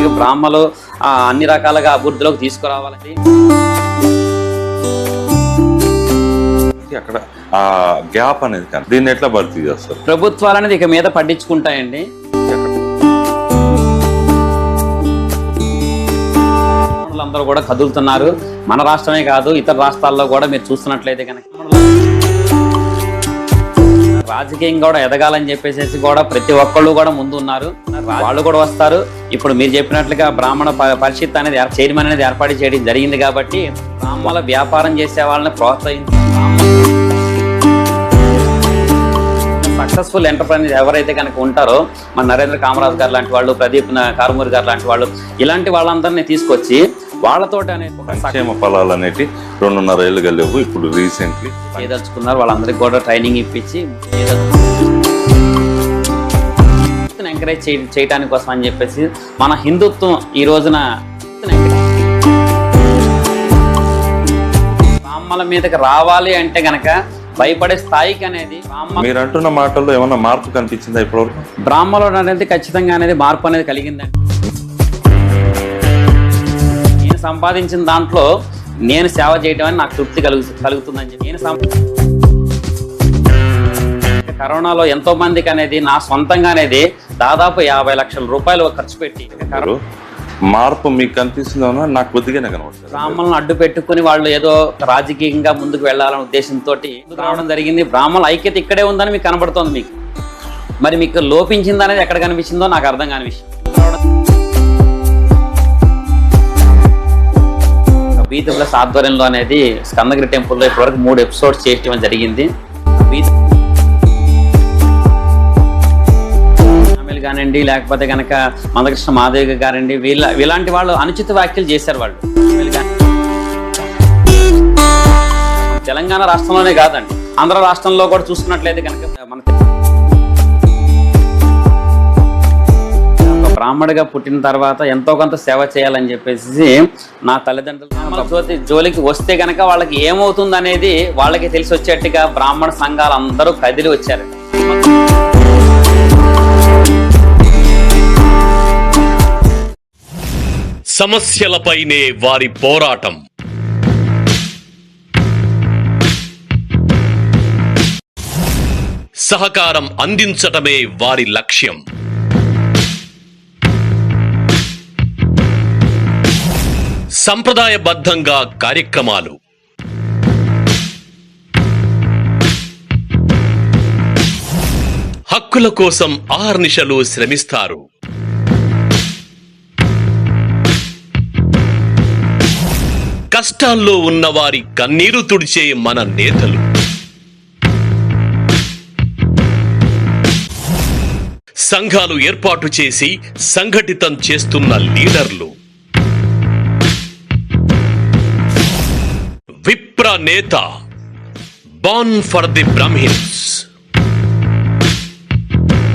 అలాగే బ్రాహ్మలు అన్ని రకాలుగా అభివృద్ధిలోకి తీసుకురావాలని అక్కడ ఆ గ్యాప్ అనేది కానీ దీన్ని ఎట్లా భర్తీ చేస్తారు? ప్రభుత్వాలు అనేది ఇక మీద పట్టించుకుంటాయండి. అందరూ కూడా కదులుతున్నారు. మన రాష్ట్రమే కాదు, ఇతర రాష్ట్రాల్లో కూడా మీరు చూస్తున్నట్లయితే కనుక రాజకీయంగా కూడా ఎదగాలని చెప్పేసి కూడా ప్రతి ఒక్కళ్ళు కూడా ముందు ఉన్నారు. వాళ్ళు కూడా వస్తారు. ఇప్పుడు మీరు చెప్పినట్లుగా బ్రాహ్మణ పరిషత్ అనేది చైర్మన్ అనేది ఏర్పాటు చేయడం జరిగింది కాబట్టి బ్రాహ్మణ వ్యాపారం చేసే వాళ్ళని ప్రోత్సహించి సక్సెస్ఫుల్ ఎంటర్ప్రైనర్ ఎవరైతే కనుక ఉంటారో మన నరేంద్ర కామరాజ్ గారు లాంటి వాళ్ళు, ప్రదీప్ కారుమూరి గారు లాంటి వాళ్ళు, ఇలాంటి వాళ్ళందరినీ తీసుకొచ్చి వాళ్ళతోటి అనేది సంక్షేమ ఫలాలు అనేవి 2.5 ఏళ్ళుగా లేవు. ఇప్పుడు రీసెంట్లీ ఏదలుచుకున్నారు. వాళ్ళందరికీ కూడా ట్రైనింగ్ ఇప్పించి ఎంకరేజ్ చేయడానికి కోసం అని చెప్పేసి మన హిందుత్వం ఈ రోజున బ్రాహ్మణుల మీదకి రావాలి అంటే గనక భయపడే స్థాయికి అనేది మీరు అంటున్న మాటల్లో ఏమన్నా మార్పు కనిపించిందా ఇప్పటివరకు? బ్రాహ్మణులు అనేది ఖచ్చితంగా అనేది మార్పు అనేది కలిగిందండి. నేను సంపాదించిన దాంట్లో నేను సేవ చేయడం అని నాకు తృప్తి కలుగుతుందని చెప్పి కరోనాలో ఎంతో మందికి అనేది నా సొంతంగా అనేది దాదాపు 50 లక్షల రూపాయలు ఖర్చు పెట్టి మార్పు మీకు కనిపిస్తుందో నాకు కొద్దిగానే కనబడుతుంది. బ్రాహ్మణులను అడ్డు పెట్టుకుని వాళ్ళు ఏదో రాజకీయంగా ముందుకు వెళ్లాలనే ఉద్దేశంతో రావడం జరిగింది. బ్రాహ్మణుల ఐక్యత ఇక్కడే ఉందని మీకు కనబడుతోంది. మీకు మరి మీకు లోపించింది అనేది ఎక్కడ కనిపించిందో నాకు అర్థం కాని విషయం. బీత్ ప్లస్ ఆధ్వర్యంలో అనేది స్కందగిరి టెంపుల్లో ఇప్పటివరకు 3 ఎపిసోడ్స్ చేయడం జరిగింది. కానివ్వండి, లేకపోతే కనుక మందకృష్ణ మాధవి గారండి, వీలాంటి వాళ్ళు అనుచిత వ్యాఖ్యలు చేశారు. వాళ్ళు తెలంగాణ రాష్ట్రంలోనే కాదండి, ఆంధ్ర రాష్ట్రంలో కూడా చూసుకున్నట్లయితే కనుక మన బ్రాహ్మడిగా పుట్టిన తర్వాత ఎంతో కొంత సేవ చేయాలని చెప్పేసి నా తల్లిదండ్రులు జోలికి వస్తే కనుక వాళ్ళకి ఏమవుతుంది అనేది వాళ్ళకి తెలిసి వచ్చేట్టుగా బ్రాహ్మణ సంఘాలు అందరూ కదిలి వచ్చారు. సమస్యలపైనే వారి పోరాటం. సహకారం అందించటమే వారి లక్ష్యం. సంప్రదాయబద్ధంగా కార్యక్రమాలు, హక్కుల కోసం అహర్నిశలు శ్రమిస్తారు. కష్టాల్లో ఉన్నవారి కన్నీరు తుడిచే మన నేతలు, సంఘాలు ఏర్పాటు చేసి సంఘటితం చేస్తున్న లీడర్లు, విప్ర నేత, బాన్ ఫర్ ది బ్రాహ్మిన్స్.